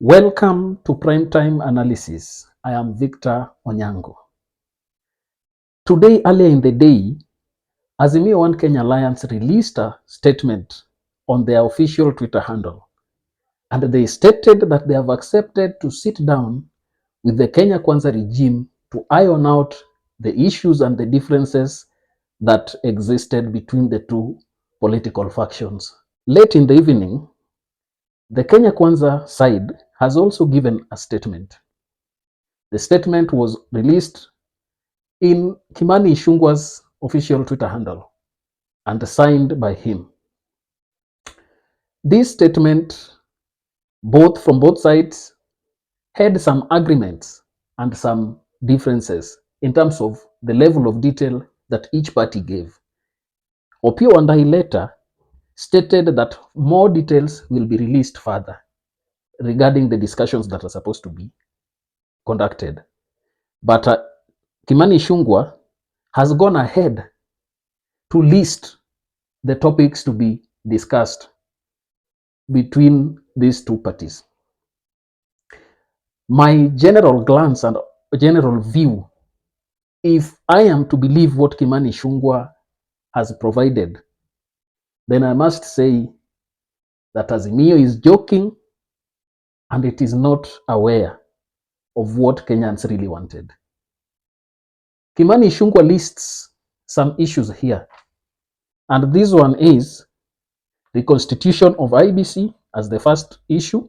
Welcome to Primetime Analysis. I am Victor Onyango. Today, earlier in the day, Azimio One Kenya Alliance released a statement on their official Twitter handle, and they stated that they have accepted to sit down with the Kenya Kwanza regime to iron out the issues and the differences that existed between the two political factions. Late in the evening, the Kenya Kwanza side has also given a statement. The statement was released in Kimani Ichungwa's official Twitter handle and signed by him. This statement, from both sides, had some agreements and some differences in terms of the level of detail that each party gave. Opiyo and I later stated that more details will be released further regarding the discussions that are supposed to be conducted. But Kimani Ichungwa has gone ahead to list the topics to be discussed between these two parties. My general glance and general view, if I am to believe what Kimani Ichungwa has provided, then I must say that Azimio is joking and it is not aware of what Kenyans really wanted. Kimani Ichungwa lists some issues here, and this one is the constitution of IBC as the first issue.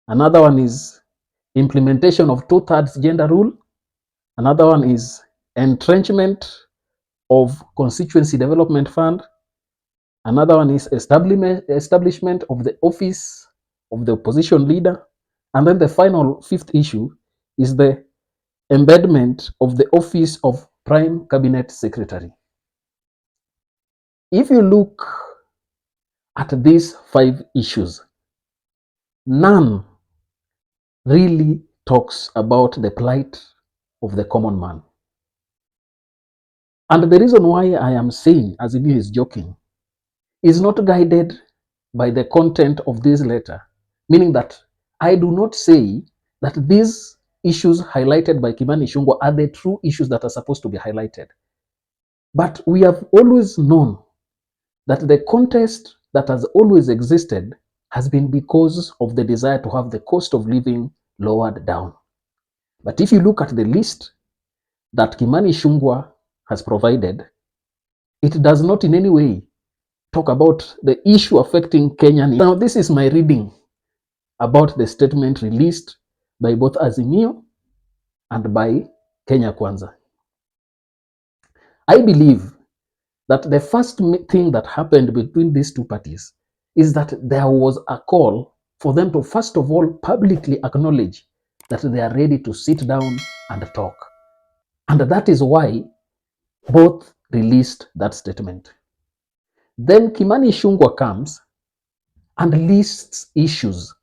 Another one is implementation of 2/3 gender rule. Another one is entrenchment of constituency development fund. Another one is establishment of the office of the opposition leader. And then the final fifth issue is the embedment of the office of prime cabinet secretary. If you look at these 5 issues, none really talks about the plight of the common man. And the reason why I am saying Azimio is joking is not guided by the content of this letter, meaning that I do not say that these issues highlighted by Kimani Ichungwa are the true issues that are supposed to be highlighted. But we have always known that the contest that has always existed has been because of the desire to have the cost of living lowered down. But if you look at the list that Kimani Ichungwa has provided, it does not in any way talk about the issue affecting Kenyan. Now, this is my reading about the statement released by both Azimio and by Kenya Kwanza. I believe that the first thing that happened between these two parties is that there was a call for them to first of all publicly acknowledge that they are ready to sit down and talk. And that is why both released that statement. Then Kimani Ichungwa comes and lists issues.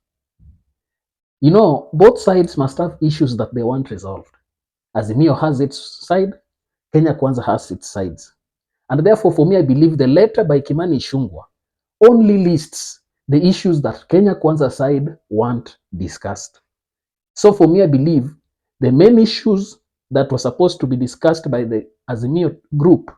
You know, both sides must have issues that they want resolved. Azimio has its side, Kenya Kwanza has its sides. And therefore, for me, I believe the letter by Kimani Ichungwa only lists the issues that Kenya Kwanza side want discussed. So for me, I believe the main issues that were supposed to be discussed by the Azimio group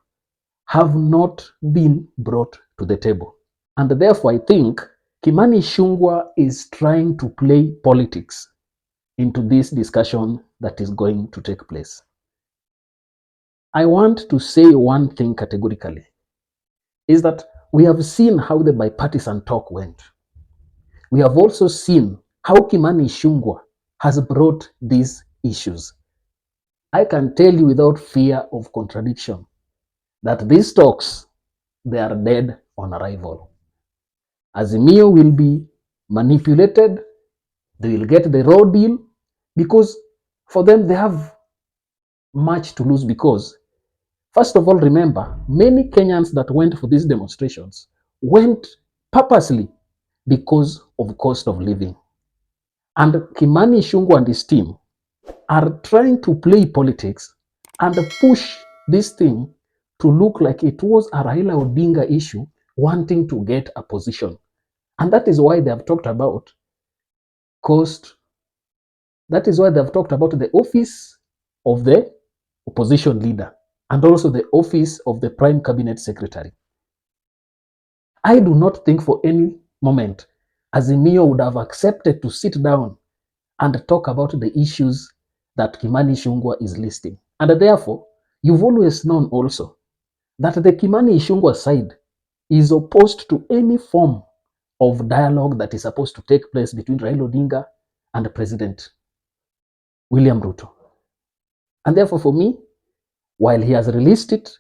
have not been brought to the table. And therefore, I think Kimani Ichungwa is trying to play politics into this discussion that is going to take place. I want to say one thing categorically, is that we have seen how the bipartisan talk went. We have also seen how Kimani Ichungwa has brought these issues. I can tell you without fear of contradiction that these talks, they are dead on arrival. Azimio will be manipulated, they will get the raw deal, because for them they have much to lose. Because first of all, remember, many Kenyans that went for these demonstrations went purposely because of cost of living. And Kimani Ichungwa and his team are trying to play politics and push this thing to look like it was a Raila Odinga issue, wanting to get a position. And that is why they have talked about caused, that is why they've talked about the office of the opposition leader and also the office of the prime cabinet secretary. I do not think for any moment Azimio would have accepted to sit down and talk about the issues that Kimani Ichungwa is listing. And therefore, you've always known also that the Kimani Ichungwa side is opposed to any form of dialogue that is supposed to take place between Raila Odinga and President William Ruto. And therefore, for me, while he has released it,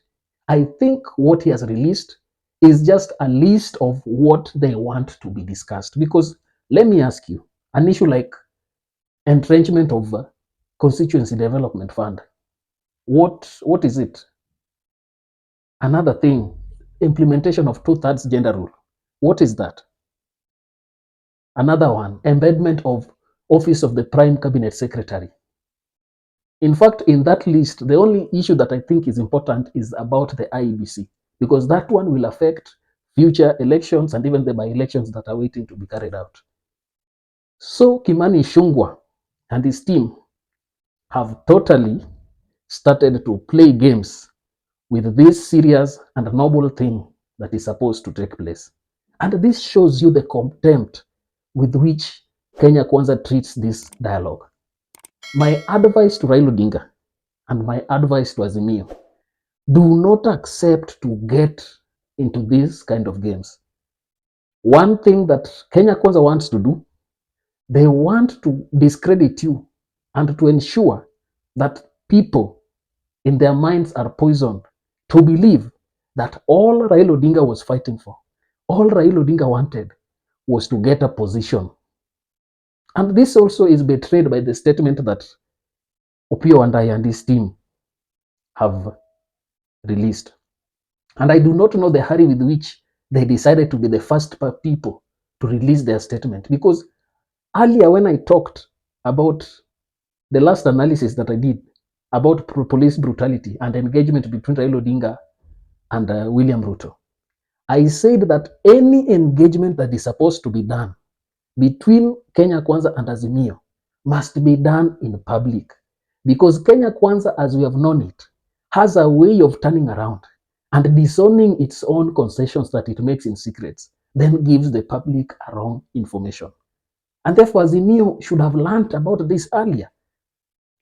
I think what he has released is just a list of what they want to be discussed. Because let me ask you, an issue like entrenchment of constituency development fund, what is it? Another thing, implementation of 2/3 gender rule. What is that? Another one, embedment of office of the prime cabinet secretary. In fact, in that list, the only issue that I think is important is about the IEBC, because that one will affect future elections and even the by-elections that are waiting to be carried out. So Kimani Ichungwa and his team have totally started to play games with this serious and noble thing that is supposed to take place. And this shows you the contempt with which Kenya Kwanza treats this dialogue. My advice to Raila Odinga and my advice to Azimio, do not accept to get into these kind of games. One thing that Kenya Kwanza wants to do, they want to discredit you and to ensure that people in their minds are poisoned to believe that all Raila Odinga was fighting for, all Raila Odinga wanted was to get a position. And this also is betrayed by the statement that Opiyo Wandayi and his team have released. And I do not know the hurry with which they decided to be the first people to release their statement. Because earlier when I talked about the last analysis that I did about police brutality and engagement between Raila Odinga and William Ruto, I said that any engagement that is supposed to be done between Kenya Kwanza and Azimio must be done in public. Because Kenya Kwanza, as we have known it, has a way of turning around and disowning its own concessions that it makes in secrets, then gives the public a wrong information. And therefore, Azimio should have learned about this earlier.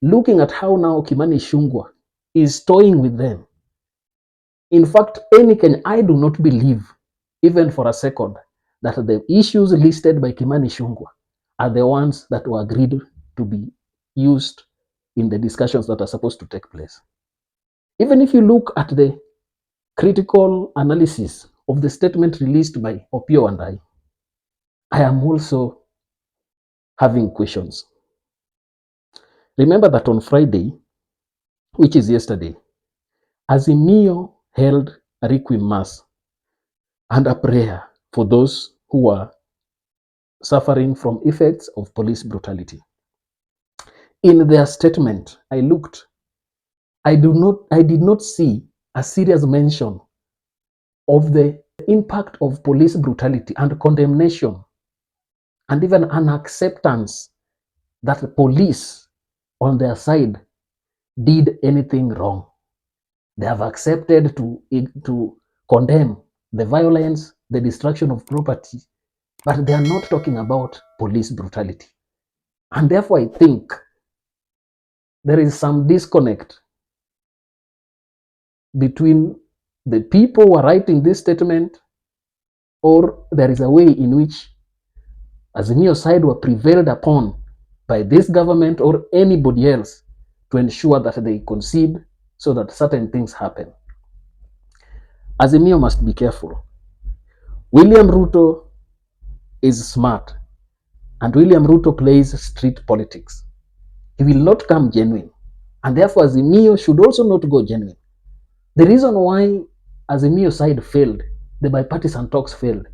Looking at how now Kimani Ichungwa is toying with them. In fact, I do not believe, even for a second, that the issues listed by Kimani Ichungwa are the ones that were agreed to be used in the discussions that are supposed to take place. Even if you look at the critical analysis of the statement released by Opiyo Wandayi, I am also having questions. Remember that on Friday, which is yesterday, Azimio held a requiem mass and a prayer for those who were suffering from effects of police brutality. In their statement, I did not see a serious mention of the impact of police brutality and condemnation and even an acceptance that the police on their side did anything wrong. They have accepted to condemn the violence, the destruction of property, but they are not talking about police brutality. And therefore, I think there is some disconnect between the people who are writing this statement, or there is a way in which Azimio side were prevailed upon by this government or anybody else to ensure that they concede so that certain things happen. Azimio must be careful. William Ruto is smart, and William Ruto plays street politics. He will not come genuine, and therefore Azimio should also not go genuine. The reason why Azimio side failed, the bipartisan talks failed,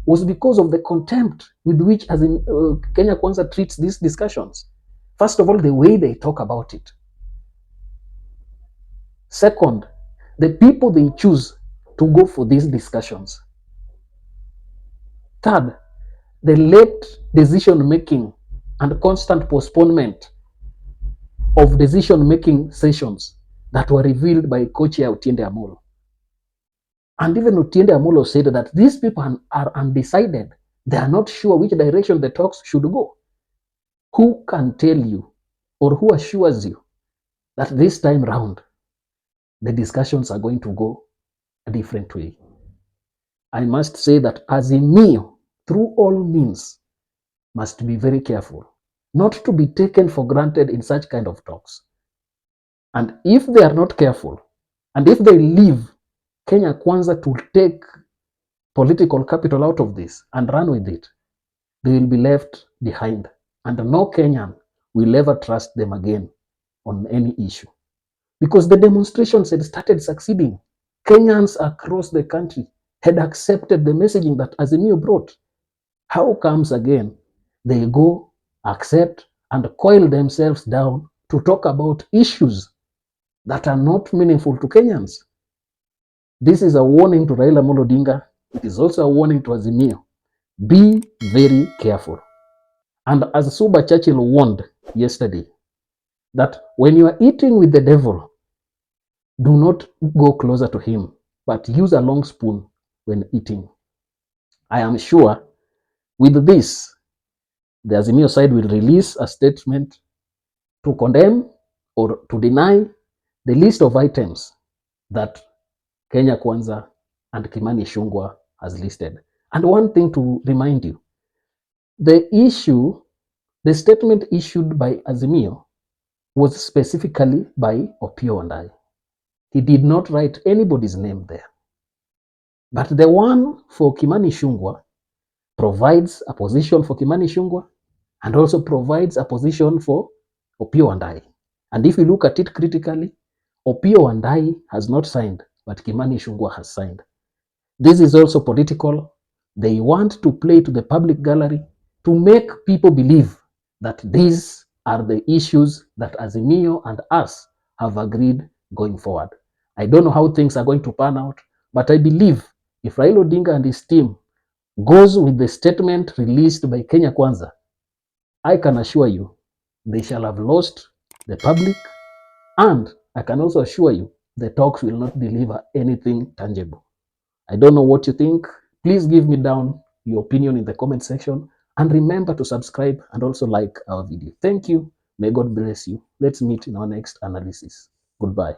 was because of the contempt with which Kenya Kwanza treats these discussions. First of all, the way they talk about it. Second, the people they choose to go for these discussions. Third, the late decision making and constant postponement of decision-making sessions that were revealed by co-chair Otiende Amolo. And even Otiende Amolo said that these people are undecided. They are not sure which direction the talks should go. Who can tell you, or who assures you that this time round the discussions are going to go a different way? I must say that Azimio, through all means, must be very careful not to be taken for granted in such kind of talks. And if they are not careful, and if they leave Kenya Kwanza to take political capital out of this and run with it, they will be left behind. And no Kenyan will ever trust them again on any issue. Because the demonstrations had started succeeding. Kenyans across the country had accepted the messaging that Azimio brought. How comes again they go, accept, and coil themselves down to talk about issues that are not meaningful to Kenyans? This is a warning to Raila Odinga. It is also a warning to Azimio. Be very careful. And as Suba Churchill warned yesterday, that when you are eating with the devil, do not go closer to him, but use a long spoon when eating. I am sure with this, the Azimio side will release a statement to condemn or to deny the list of items that Kenya Kwanza and Kimani Ichungwa has listed. And one thing to remind you, the statement issued by Azimio was specifically by Opiyo and I. He did not write anybody's name there. But the one for Kimani Ichungwa provides a position for Kimani Ichungwa and also provides a position for Opiyo and I. And if you look at it critically, Opiyo and I has not signed, but Kimani Ichungwa has signed. This is also political. They want to play to the public gallery to make people believe that these are the issues that Azimio and us have agreed going forward. I don't know how things are going to pan out, but I believe if Raila Odinga and his team goes with the statement released by Kenya Kwanza, I can assure you they shall have lost the public, and I can also assure you the talks will not deliver anything tangible. I don't know what you think. Please give me down your opinion in the comment section, and remember to subscribe and also like our video. Thank you. May God bless you. Let's meet in our next analysis. Goodbye.